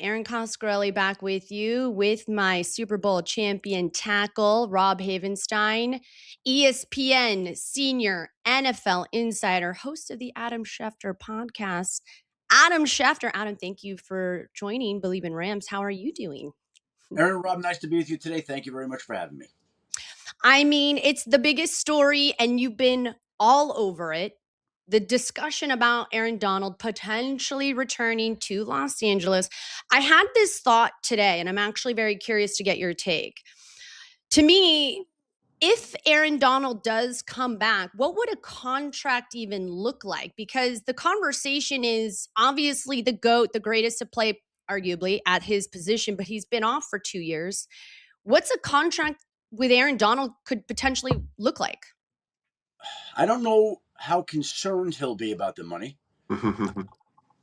Erin Coscarelli back with you with my Super Bowl champion tackle, Rob Havenstein, ESPN senior NFL insider, host of the Adam Schefter podcast. Adam Schefter. Adam, thank you for joining Bleav in Rams. How are you doing? Erin, Rob, nice to be with you today. Thank you very much for having me. I mean, it's the biggest story, and you've been all over it. The discussion about Aaron Donald potentially returning to Los Angeles. I had this thought today, and I'm actually very curious to get your take. To me, if Aaron Donald does come back, what would a contract even look like? Because the conversation is obviously the GOAT, the greatest to play, arguably, at his position, but he's been off for 2 years. What's a contract with Aaron Donald could potentially look like? I don't know how concerned he'll be about the money.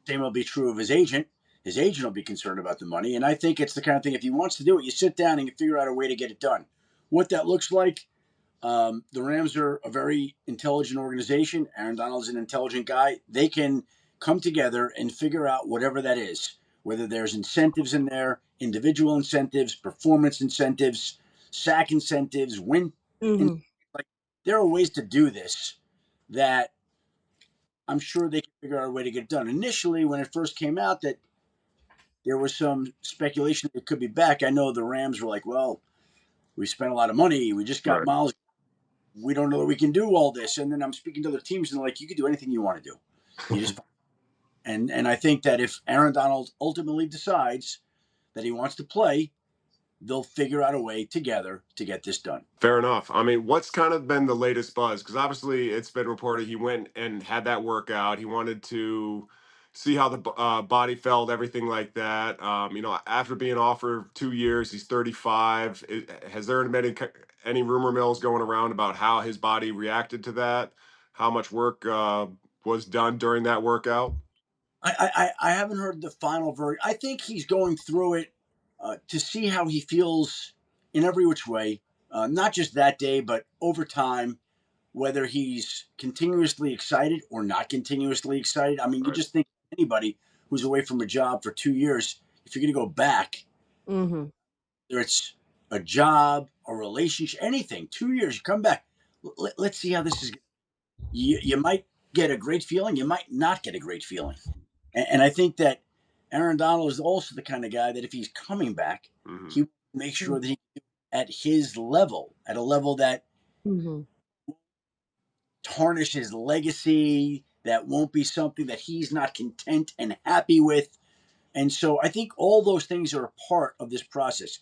Same will be true of his agent. His agent will be concerned about the money. And I think it's the kind of thing, if he wants to do it, you sit down and you figure out a way to get it done. What that looks like, the Rams are a very intelligent organization. Aaron Donald's an intelligent guy. They can come together and figure out whatever that is, whether there's incentives in there, individual incentives, performance incentives, sack incentives, win. Mm-hmm. Like, there are ways to do this that I'm sure they can figure out a way to get it done. Initially, when it first came out that there was some speculation that it could be back, I know the Rams were like, well, we spent a lot of money. We just got Right. Miles. We don't know that we can do all this. And then I'm speaking to other teams, and they're like, you can do anything you want to do. You just and I think that if Aaron Donald ultimately decides that he wants to play, they'll figure out a way together to get this done. Fair enough. I mean, what's kind of been the latest buzz? Because obviously it's been reported he went and had that workout. He wanted to see how the body felt, everything like that. After being off for 2 years, he's 35. Has there been any rumor mills going around about how his body reacted to that? How much work was done during that workout? I haven't heard the final verdict. I think he's going through it to see how he feels in every which way, not just that day, but over time, whether he's continuously excited or not continuously excited. I mean, you Right. just think anybody who's away from a job for 2 years, if you're going to go back, Mm-hmm. whether it's a job, a relationship, anything, 2 years, you come back. Let's see how this is. You might get a great feeling. You might not get a great feeling. And I think that Aaron Donald is also the kind of guy that if he's coming back, Hmm. he will make sure that he can do it at his level, at a level that Mm-hmm. tarnish his legacy, that won't be something that he's not content and happy with. And so I think all those things are a part of this process.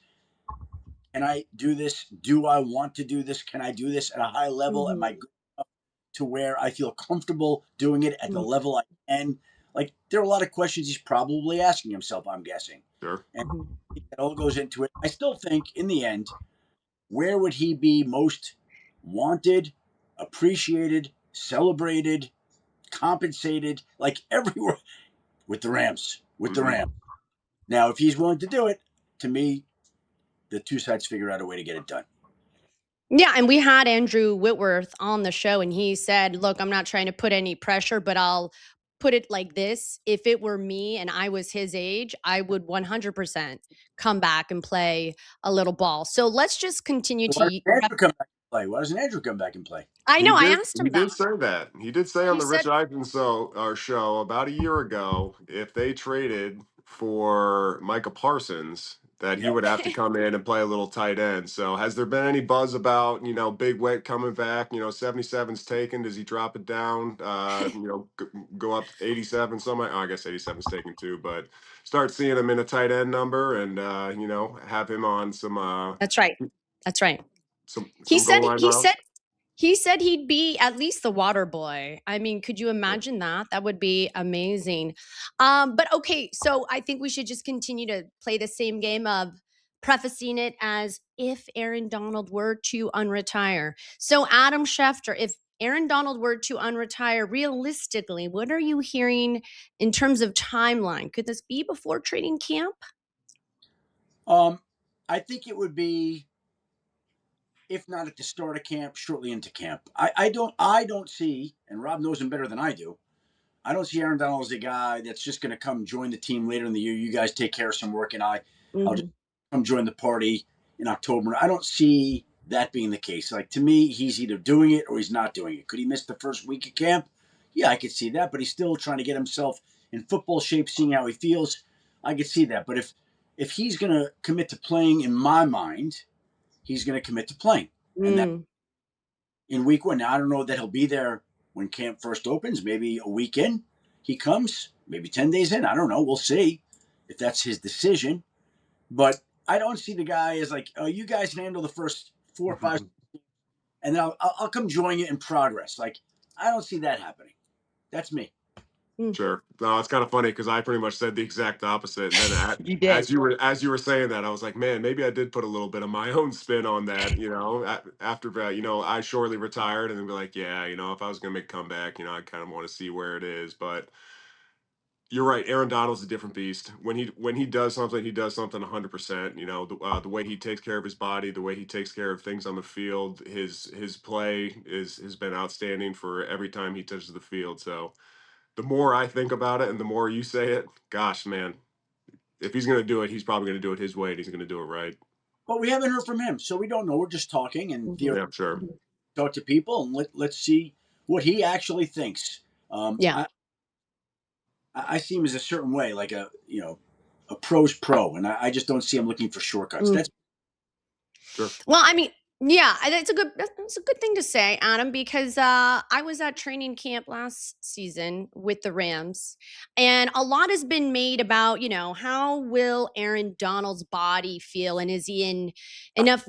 Can I do this? Do I want to do this? Can I do this at a high level? Am I good enough to where I feel comfortable doing it at the level I can? Like, there are a lot of questions he's probably asking himself, I'm guessing. Sure. And it all goes into it. I still think, in the end, where would he be most wanted, appreciated, celebrated, compensated, like everywhere? With the Rams. With the Hmm. Rams. Now, if he's willing to do it, to me, the two sides figure out a way to get it done. Yeah, and we had Andrew Whitworth on the show, and he said, look, I'm not trying to put any pressure, but I'll put it like this. If it were me and I was his age, I would 100% come back and play a little ball. So let's just continue Why to doesn't Andrew come back and play? Why doesn't Andrew come back and play? I He know, I did. asked He him that. did say that. He did say on He the Rich said, Eisen show about a year ago, if they traded for Micah Parsons, that he Yep. would have to come in and play a little tight end. So, has there been any buzz about Big Wet coming back? 77's taken. Does he drop it down? Go up 87. I guess 87's taken too, but start seeing him in a tight end number and have him on some that's right. That's right. He some said, goal line he routes. said, he said he'd be at least the water boy. I mean, could you imagine that? That would be amazing. But okay, so I think we should just continue to play the same game of prefacing it as if Aaron Donald were to unretire. So Adam Schefter, if Aaron Donald were to unretire, realistically, what are you hearing in terms of timeline? Could this be before training camp? I think it would be, if not at the start of camp, shortly into camp. I don't see, and Rob knows him better than I do. I don't see Aaron Donald as a guy that's just going to come join the team later in the year. You guys take care of some work, and I'll just come join the party in October. I don't see that being the case. Like, to me, he's either doing it or he's not doing it. Could he miss the first week of camp? Yeah, I could see that, but he's still trying to get himself in football shape, seeing how he feels. I could see that, but if he's going to commit to playing, in my mind, he's going to commit to playing, and that in week one. Now, I don't know that he'll be there when camp first opens. Maybe a week in, he comes. Maybe 10 days in. I don't know. We'll see if that's his decision. But I don't see the guy as like, oh, you guys handle the first 4 or 5, and then I'll come join you in progress. Like, I don't see that happening. That's me. Sure. No, it's kind of funny because I pretty much said the exact opposite. And then You did. as you were saying that, I was like, man, maybe I did put a little bit of my own spin on that. After I shortly retired and then be like, yeah, if I was gonna make a comeback, I kind of want to see where it is. But you're right. Aaron Donald's a different beast. When he does something, he does something 100%. The way he takes care of his body, the way he takes care of things on the field, his play has been outstanding for every time he touches the field. So the more I think about it and the more you say it, gosh, man, if he's going to do it, he's probably going to do it his way and he's going to do it right. But we haven't heard from him, so we don't know. We're just talking and Yeah, sure. talk to people, and let's see what he actually thinks. Yeah. I see him as a certain way, like a pro's pro, and I just don't see him looking for shortcuts. That's Sure. Well, I mean, yeah, that's a good thing to say, Adam, because I was at training camp last season with the Rams, and a lot has been made about, how will Aaron Donald's body feel, and is he in enough,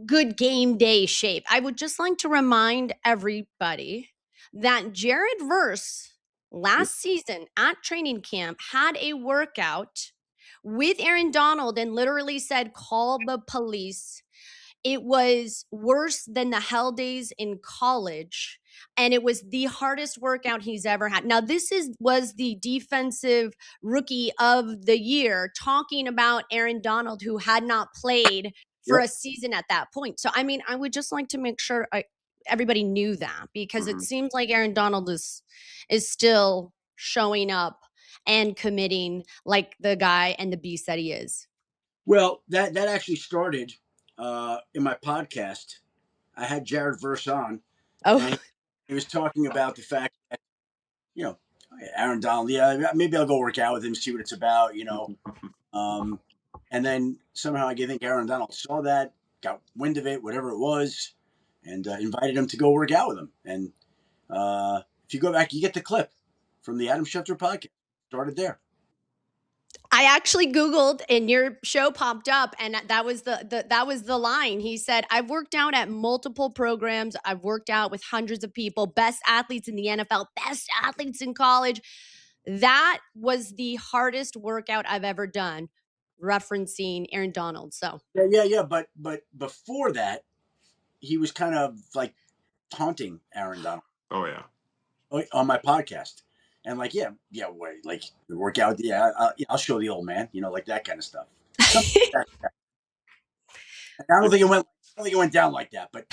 good game day shape? I would just like to remind everybody that Jared Verse last season at training camp had a workout with Aaron Donald and literally said, call the police. It was worse than the hell days in college, and it was the hardest workout he's ever had. Now, was the defensive rookie of the year talking about Aaron Donald, who had not played for a season at that point. So, I mean, I would just like to make sure everybody knew that, because it seems like Aaron Donald is still showing up and committing like the guy and the beast that he is. Well, that actually started in my podcast. I had Jared Verse on, Oh, and he was talking about the fact that you know Aaron Donald. Yeah, maybe I'll go work out with him, see what it's about. And then somehow I think Aaron Donald saw that, got wind of it, whatever it was, and invited him to go work out with him. And if you go back, you get the clip from the Adam Schefter podcast. Started there. I actually Googled and your show popped up, and that was the line. He said, I've worked out at multiple programs. I've worked out with hundreds of people, best athletes in the NFL, best athletes in college. That was the hardest workout I've ever done, referencing Aaron Donald. So Yeah. But before that, he was kind of like taunting Aaron Donald. Oh, yeah. On my podcast. And like, wait, like the workout, I'll show the old man, like that kind of stuff. I don't think it went down like that, but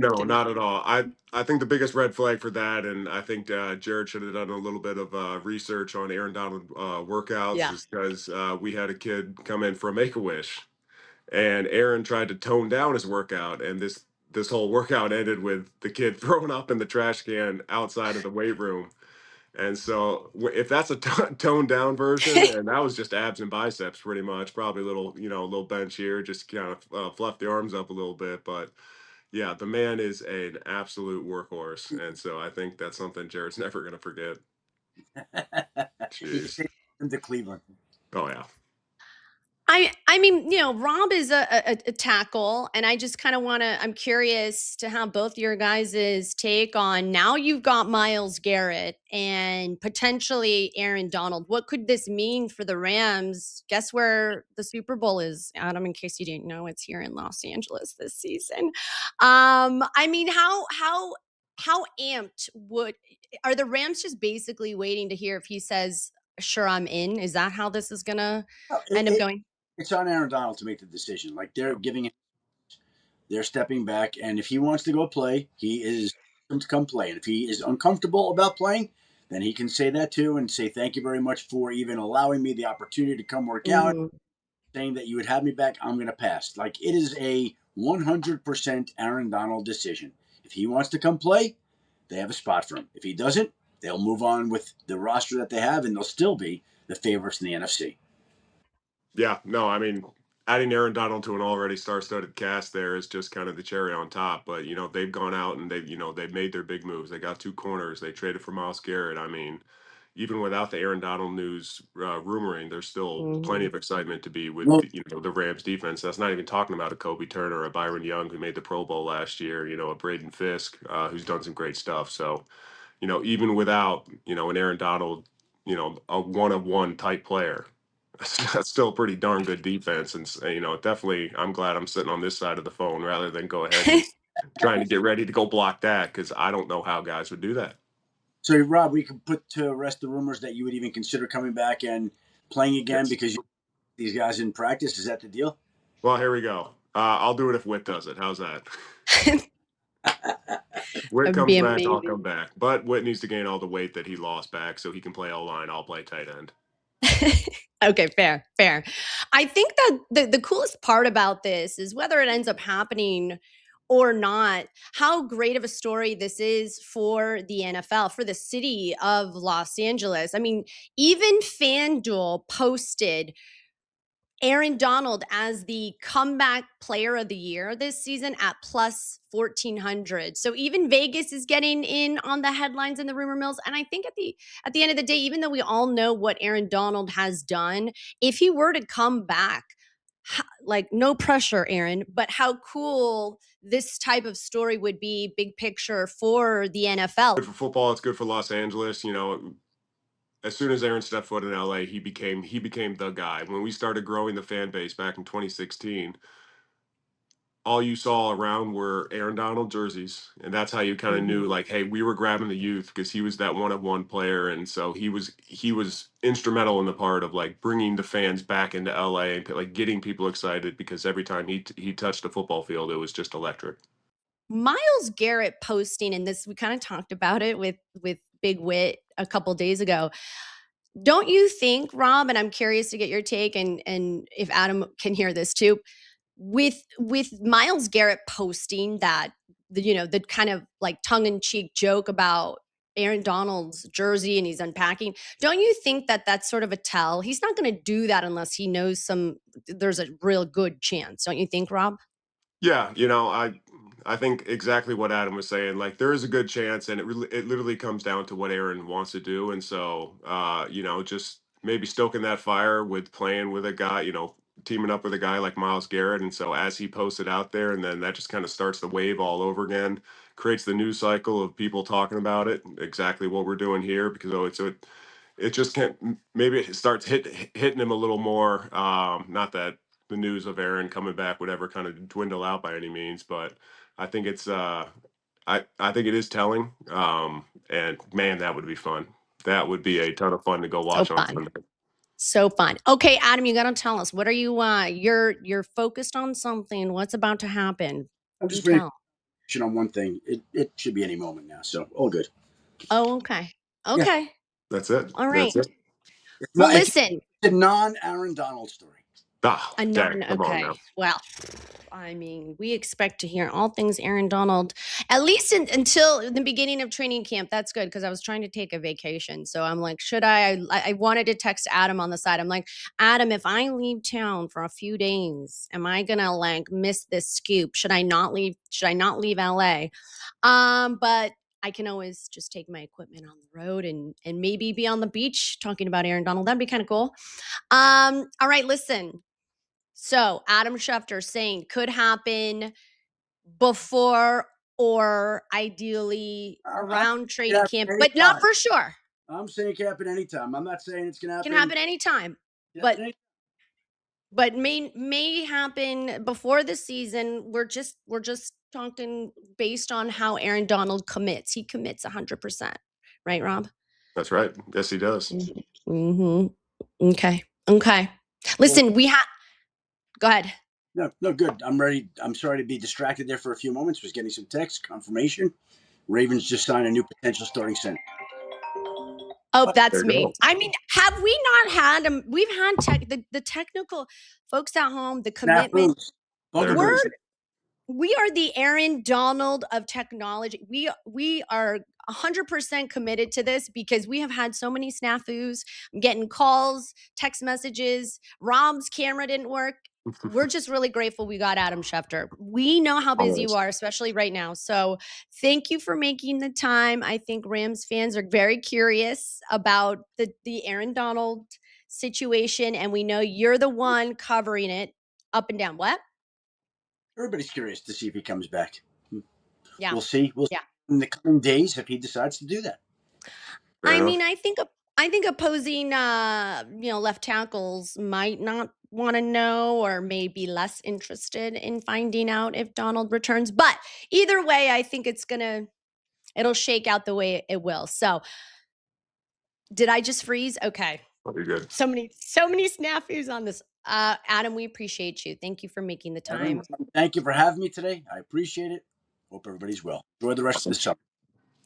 No, not at all. I think the biggest red flag for that, and I think Jared should have done a little bit of research on Aaron Donald workouts, yeah. is because we had a kid come in for a Make-A-Wish, and Aaron tried to tone down his workout, and this whole workout ended with the kid throwing up in the trash can outside of the weight room. And so, if that's a toned down version, and that was just abs and biceps, pretty much, probably a little, a little bench here, just kind of fluff the arms up a little bit. But yeah, the man is an absolute workhorse, and so I think that's something Jared's never going to forget. he can Jeez. take him to Cleveland. Oh yeah. I mean, Rob is a tackle, and I just kind of I'm curious to have both your guys' take on, now you've got Myles Garrett and potentially Aaron Donald. What could this mean for the Rams? Guess where the Super Bowl is, Adam, in case you didn't know, it's here in Los Angeles this season. I mean, how amped are the Rams just basically waiting to hear if he says, sure, I'm in? Is that how this is going to end up going? It's on Aaron Donald to make the decision. Like, they're stepping back, and if he wants to go play, he is to come play. And if he is uncomfortable about playing, then he can say that too and say thank you very much for even allowing me the opportunity to come work out, Mhm. saying that you would have me back. I'm going to pass. Like, it is a 100% Aaron Donald decision. If he wants to come play, they have a spot for him. If he doesn't, they'll move on with the roster that they have, and they'll still be the favorites in the NFC. Yeah, no, I mean, adding Aaron Donald to an already star-studded cast there is just kind of the cherry on top. But they've gone out and they've made their big moves. They got two corners. They traded for Myles Garrett. I mean, even without the Aaron Donald news rumoring, there's still plenty Mhm. of excitement to be with Well, the Rams defense. That's not even talking about a Kobe Turner, a Byron Young who made the Pro Bowl last year. A Braden Fisk who's done some great stuff. So even without an Aaron Donald, a one of one type player. That's still a pretty darn good defense, and definitely, I'm glad I'm sitting on this side of the phone rather than go ahead and trying to get ready to go block that because I don't know how guys would do that. so, Rob, we can put to rest the rumors that you would even consider coming back and playing again Yes. because these guys in practice. Is that the deal? Well, here we go. I'll do it if Witt does it. How's that? Witt That'd comes be back, I'll come amazing. back. But Witt needs to gain all the weight that he lost back so he can play O line. I'll play tight end. Okay, fair, fair. I think that the coolest part about this is whether it ends up happening or not, how great of a story this is for the NFL, for the city of Los Angeles. I mean, even FanDuel posted Aaron Donald as the comeback player of the year this season at plus 1400. So even Vegas is getting in on the headlines and the rumor mills. And I think at the end of the day, even though we all know what Aaron Donald has done, if he were to come back, like, no pressure, Erin, but how cool this type of story would be, big picture, for the NFL. Good for football. It's good for Los Angeles. As soon as Aaron stepped foot in LA, he became the guy. When we started growing the fan base back in 2016, all you saw around were Aaron Donald jerseys, and that's how you kind of knew, Mhm. like, hey, we were grabbing the youth because he was that one of one player, and so he was instrumental in the part of like bringing the fans back into LA and like getting people excited because every time he touched a football field, it was just electric. Myles Garrett posting, and this, we kind of talked about it with Big Wit a couple days ago. Don't you think, Rob, and I'm curious to get your take, and if Adam can hear this too, with Myles Garrett posting that, the kind of like tongue-in-cheek joke about Aaron Donald's jersey and he's unpacking, don't you think that that's sort of a tell? He's not going to do that unless he knows there's a real good chance, don't you think, Rob? Yeah, I think exactly what Adam was saying. Like there is a good chance, and it literally comes down to what Aaron wants to do, and so just maybe stoking that fire with playing with a guy, teaming up with a guy like Myles Garrett, and so as he posts it out there, and then that just kind of starts the wave all over again, creates the news cycle of people talking about it, exactly what we're doing here, because it just can't. Maybe it starts hitting him a little more. Not that the news of Aaron coming back would ever kind of dwindle out by any means, but I think it's I think it is telling. And man, that would be fun. That would be a ton of fun to go So watch on fun. Sunday. So fun. Okay, Adam, you got to tell us, what are you you're focused on something. What's about to happen? I'm Do just waiting tell. on one thing. It should be any moment now, so all good. Oh, okay. Yeah, Okay. That's it. All right. That's it. Well, it's listen. a non-Aaron Donald story. Ah, A dang, non come on now. Okay. Well, I mean, we expect to hear all things Aaron Donald, at least until the beginning of training camp. That's good because I was trying to take a vacation. So I'm like, should I wanted to text Adam on the side. I'm like, Adam, if I leave town for a few days, am I gonna like miss this scoop? Should I not leave? Should I not leave LA? But I can always just take my equipment on the road and maybe be on the beach talking about Aaron Donald. That'd be kind of cool. All right, listen. So Adam Schefter saying could happen before or ideally I'm around saying it training camp, happen but not anytime. for sure. I'm saying it can happen anytime. I'm not saying it's gonna Can happen. happen anytime, It can but happen any- may happen before the season. We're just talking based on how Aaron Donald commits. He commits 100%, right, Rob? That's right. Yes, he does. Mm-hmm. Okay. Okay. well, Listen, go ahead. no, good. I'm ready. I'm sorry to be distracted there for a few moments. Was getting some text confirmation. Ravens just signed a new potential starting center. Oh, that's There you me. go. I mean, have we not had we've had the technical folks at home, the commitment. Snafus. Don't There do it is. bullshit. We are the Erin Donald of technology. We are 100% committed to this because we have had so many snafus. I'm getting calls, text messages. Rob's camera didn't work. We're just really grateful we got Adam Schefter. We know how busy you are, especially right now. So thank you for making the time. I think Rams fans are very curious about the Erin Donald situation, and we know you're the one covering it up and down. What? Everybody's curious to see if he comes back. Yeah. We'll see. We'll see in the coming days if he decides to do that. I mean, I think opposing left tackles might not want to know or may be less interested in finding out if Donald returns. But either way, I think it'll shake out the way it will. So did I just freeze? Okay. That'll be good. So many snafus on this. Adam, we appreciate you. Thank you for making the time. Erin, thank you for having me today. I appreciate it. Hope everybody's well. Enjoy the rest of the summer.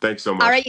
Thanks so much. All right.